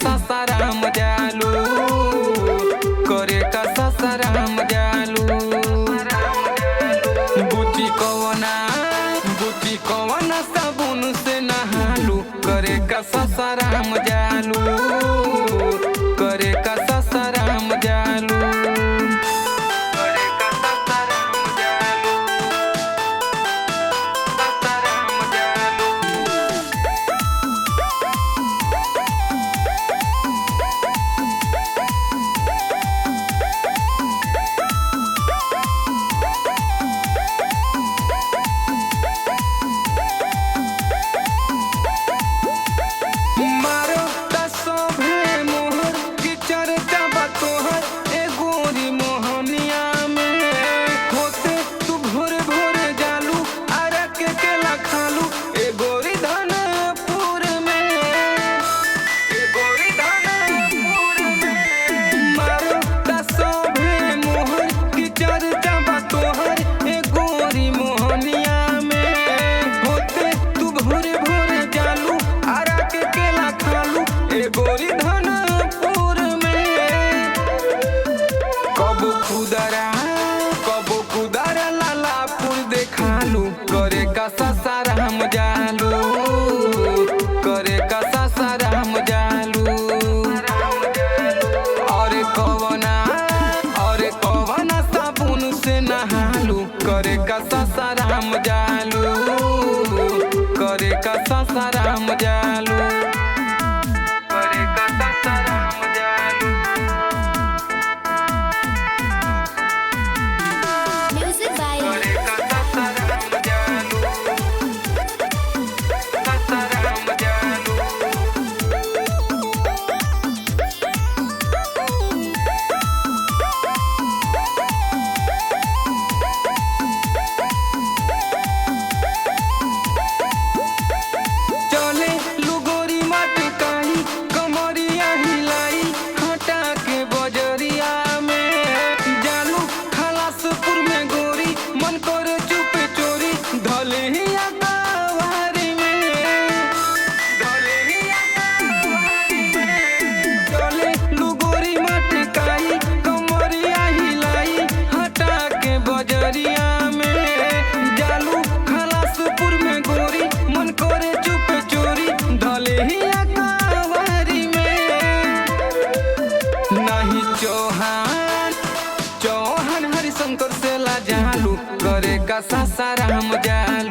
सासाराम जालू, करे का सासाराम जालू। बुची कवना साबुन से नहालू, करे का सासाराम जालू, करे का सासाराम जालू। कबो खुदरा लालापुर देखालू, करे का सासाराम जालू, करे का सासाराम जालू। और कवना साबुन से नहालू, करे का सासाराम जालू, करे का सासाराम जालू। चौहान हरिशंकर से ला जालू, करे का सासाराम जालू।